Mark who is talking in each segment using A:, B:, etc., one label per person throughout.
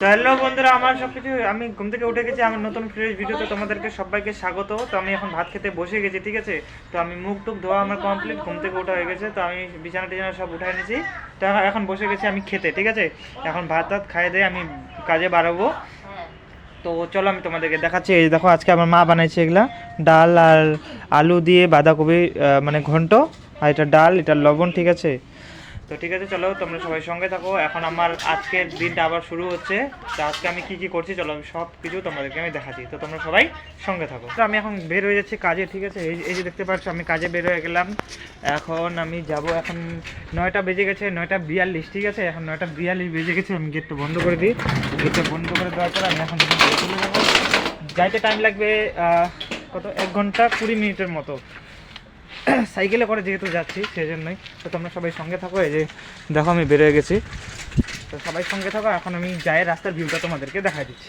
A: তো হ্যালো বন্ধুরা, আমার সবকিছু আমি ঘুম থেকে উঠে গেছি। আমার নতুন ফ্রেশ ভিডিওতে তোমাদেরকে সবাইকে স্বাগত। তো আমি এখন ভাত খেতে বসে গেছি, ঠিক আছে। তো আমি মুখ টুক ধোয়া আমার কমপ্লিট, ঘুম থেকে ওঠা হয়ে গেছে। তো আমি বিছানা টিছানা সব উঠাই নিয়েছি। তো এখন বসে গেছি আমি খেতে, ঠিক আছে। এখন ভাত টাত খাইয়ে দিয়ে আমি কাজে বাড়াবো। তো চলো আমি তোমাদেরকে দেখাচ্ছি। এই দেখো, আজকে আমার মা বানাইছে এগুলা ডাল আর আলু দিয়ে বাঁধাকপি, মানে ঘন্ট। আর এটা ডাল, এটা লবণ, ঠিক আছে। তো ঠিক আছে, চলো তোমরা সবাই সঙ্গে থাকো। এখন আমার আজকের দিনটা আবার শুরু হচ্ছে। তো আজকে আমি কি কি করছি চলো আমি সব কিছু তোমাদেরকে আমি দেখাচ্ছি। তো তোমরা সবাই সঙ্গে থাকো। তো আমি এখন বের হয়ে যাচ্ছি কাজে, ঠিক আছে। এই যে দেখতে পাচ্ছ আমি কাজে বের হয়ে গেলাম। এখন আমি যাব, এখন 9টা বেজে গেছে, 9টা 42, ঠিক আছে। এখন 9টা 42 বেজে গেছে। আমি গেটটা বন্ধ করে দিই। গেটটা বন্ধ করে দেওয়ার পর আমি এখন চলে যাবো। যাইতে টাইম লাগবে কত, 1 ঘন্টা 20 মিনিটের মতো। সাইকেলে করে যেহেতু যাচ্ছি সেই জন্যই। তো তোমরা সবাই সঙ্গে থাকো। এই যে দেখো আমি বেরোয় গেছি। তো সবাই সঙ্গে থাকো। এখন আমি যাই, রাস্তার ভিউটা তোমাদেরকে দেখা দিচ্ছি।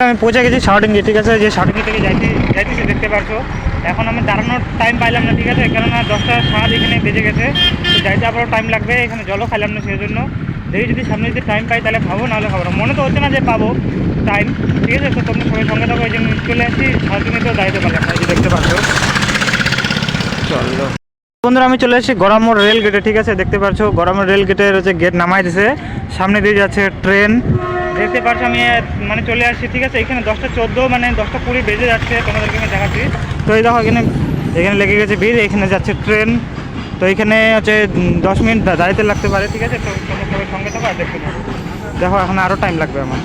A: আমি পৌঁছে গেছি শাওটিঙ্গি, ঠিক আছে। যে শাওটিঙ্গি থেকে যাইতেছি দেখতে পারছো। এখন আমি দাঁড়ানোর টাইম পাইলাম না, ঠিক আছে। কেননা 10টা 7 এখানে বেজে গেছে। তো যাইতে আবারও টাইম লাগবে। এখানে জলও খাইলাম না, সেই জন্য দেখি যদি সামনে যদি টাইম পাই তাহলে খাবো, নাহলে খাবো না। মনে তো হচ্ছে না যে পাবো টাইম, ঠিক আছে। তো তোমরা সবাই সঙ্গে থাকো। এই জন্য চলে আসছি শাওটিঙ্গিতেও যাইতে পারলাম না, এই যে দেখতে পাচ্ছো। চলো বন্ধুরা, আমি চলে এসেছি গড়ামোড় রেল গেটে, ঠিক আছে। দেখতে পাচ্ছ গড়ামোড় রেল গেটের হচ্ছে গেট নামাই দিছে। সামনে দিয়ে যাচ্ছে ট্রেন, দেখতে পাচ্ছ। আমি মানে চলে আসছি, ঠিক আছে। এখানে 10টা 14 মানে 10টা 20 বেজে যাচ্ছে, তোমাদেরকে আমি দেখাচ্ছি। তো এই দেখো এখানে লেগে গেছে ভিড়। এখানে যাচ্ছে ট্রেন। তো এখানে হচ্ছে 10 মিনিট দাঁড়াইতে লাগতে পারে, ঠিক আছে। তো তোমরা সবাই সঙ্গে থাকো আর দেখতে থাকো। দেখো এখন আরও টাইম লাগবে আমার।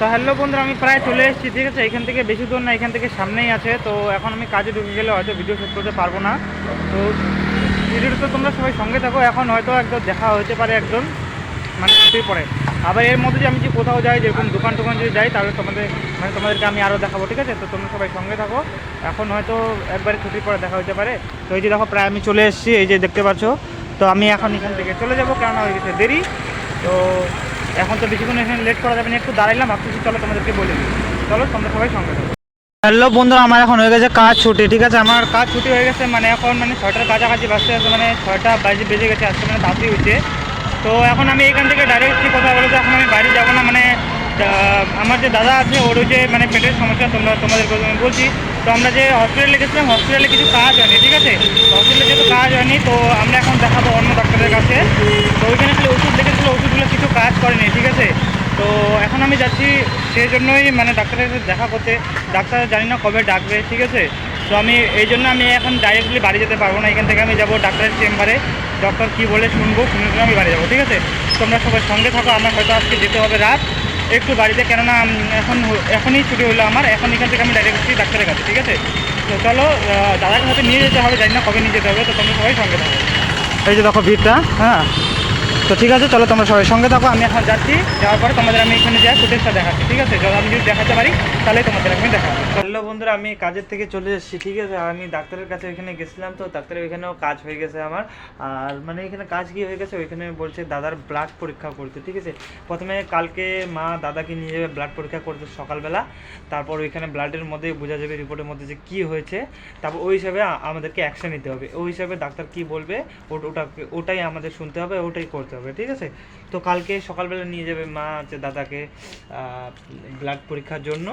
A: তো হ্যালো বন্ধুরা, আমি প্রায় চলে এসেছি, ঠিক আছে। এখান থেকে বেশি দূর না, এখান থেকে সামনেই আছে। তো এখন আমি কাজে ঢুকে গেলে হয়তো ভিডিও শ্যুট করতে পারবো না। তো ভিডিওটা তো তোমরা সবাই সঙ্গে থাকো। এখন হয়তো একদম দেখা হতে পারে একজন, মানে ছুটির পরে। আবার এর মধ্যে যে আমি যে কোথাও যাই, যেরকম দোকান টোকান যদি যাই, তাহলে তোমাদেরকে আমি আরও দেখাবো, ঠিক আছে। তো তোমরা সবাই সঙ্গে থাকো। এখন হয়তো একবারে ছুটির পরে দেখা হতে পারে। তো এই যে দেখো প্রায় আমি চলে এসেছি, এই যে দেখতে পাচ্ছ। তো আমি এখন এখান থেকে চলে যাবো, কেননা হয়ে গেছে দেরি। তো এখন তো বেশিক্ষণ এখানে লেট করা যাবে না। একটু দাঁড়াইলাম, ভাবতেছি চলো তোমাদেরকে বলে দিই। চলো তোমরা সবাই সঙ্গে থাকো। হ্যালো বন্ধুরা, আমার এখন হয়ে গেছে কাজ ছুটি, ঠিক আছে। আমার কাজ ছুটি হয়ে গেছে, মানে এখন মানে 6টার কাছাকাছি বাজতে আছে, মানে 6টা বেজে গেছে আজকে, মানে বাসই হয়েছে। তো এখন আমি এখান থেকে ডাইরেক্টলি কথা বলতে, এখন আমি বাড়ি যাবো না। মানে আমার যে দাদা আছে ওর যে মানে পেটের সমস্যা, তোমাদেরকে আমি বলছি। তো আমরা যে হসপিটালে গেছিলাম, হসপিটালে কিছু কাজ হয়নি, ঠিক আছে। হসপিটালে যেহেতু কাজ হয়নি, তো আমরা এখন দেখাবো অন্য ডাক্তারের কাছে। তো ওইখানে খালি ওষুধ দেখেছিল, ওষুধগুলো কিছু কাজ করেনি, ঠিক আছে। তো এখন আমি যাচ্ছি সেই জন্যই, মানে ডাক্তারের সাথে দেখা করতে। ডাক্তার জানি না কবে ডাকবে, ঠিক আছে। তো আমি এই জন্য আমি এখন ডাইরেক্টলি বাড়ি যেতে পারবো না। এখান থেকে আমি যাবো ডাক্তারের চেম্বারে, ডক্টর কী বলে শুনবো, শুনে আমি বাড়ি যাবো, ঠিক আছে। তোমরা সবাই সঙ্গে থাকো। আমার হয়তো আজকে যেতে হবে রাত একটু বাড়িতে, কেননা এখনই ছুটি হলো আমার। এখন এখান থেকে আমি ডাইরেক্টলি ডাক্তারের কাছে, ঠিক আছে। তো চলো, দাদাকে হয়তো নিয়ে যেতে হবে, জানি না কবে নিয়ে যেতে হবে। তো তোমরা সবাই সঙ্গে থাকো। এই যে দেখো ভিড়টা, হ্যাঁ। তো ঠিক আছে, চলো তোমরা সবাই সঙ্গে থাকো। আমি এখন যাচ্ছি, যাওয়ার পরে তোমাদের আমি এখানে যাই ফুটেজটা দেখাচ্ছি, ঠিক আছে। আমি যদি দেখাতে পারি তাহলে তোমাদের আমি দেখাচ্ছি। হ্যালো বন্ধুরা, আমি কাজের থেকে চলে এসেছি, ঠিক আছে। আমি ডাক্তারের কাছে এখানে গেছিলাম। তো ডাক্তারের ওইখানেও কাজ হয়ে গেছে আমার। আর মানে এখানে কাজ কি হয়ে গেছে, ওইখানে বলছে দাদার ব্লাড পরীক্ষা করতে, ঠিক আছে। প্রথমে কালকে মা দাদাকে নিয়ে যাবে ব্লাড পরীক্ষা করতে সকালবেলা। তারপর ওইখানে ব্লাডের মধ্যে বোঝা যাবে, রিপোর্টের মধ্যে যে কী হয়েছে। তারপর ওই হিসাবে আমাদেরকে অ্যাকশন নিতে হবে। ওই হিসাবে ডাক্তার কি বলবে ওটাই আমাদের শুনতে হবে, ওটাই করতে হবে, ঠিক আছে। তো কালকে সকালবেলা নিয়ে যাবে মা হচ্ছে দাদাকে ব্লাড পরীক্ষার জন্য।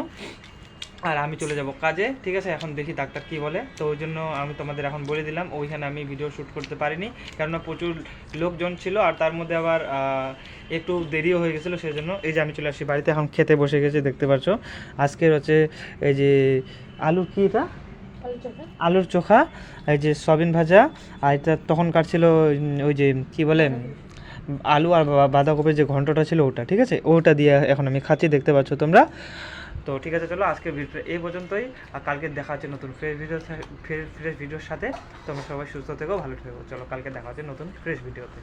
A: আর আমি চলে যাব কাজে, ঠিক আছে। এখন দেখি ডাক্তার কি বলে। তো ওই জন্য আমি তোমাদের এখন বলে দিলাম, ওইখানে আমি ভিডিও শ্যুট করতে পারিনি, কেননা প্রচুর লোকজন ছিল। আর তার মধ্যে আবার একটু দেরিও হয়ে গেছিলো, সেই জন্য এই যে আমি চলে আসি বাড়িতে। এখন খেতে বসে গেছি, দেখতে পাচ্ছ। আজকের হচ্ছে এই যে আলুর কি এটা, আলুর চোখা, এই যে সয়াবিন ভাজা। আর এটা তখন কাটছিল ওই যে কি বলে আলু আর বাঁধাকপির যে ঘন্টটা ছিল ওটা, ঠিক আছে। ওটা দিয়ে এখন আমি খাচ্ছি, দেখতে পাচ্ছ তোমরা। তো ঠিক আছে, চলো আজকের ভিডিওটা এই পর্যন্তই। আর কালকে দেখা হচ্ছে নতুন ফ্রেশ ভিডিওর সাথে। তোমরা সবাই সুস্থ থেকো, ভালো থেকো। চলো কালকে দেখা হচ্ছে নতুন ফ্রেশ ভিডিওতে।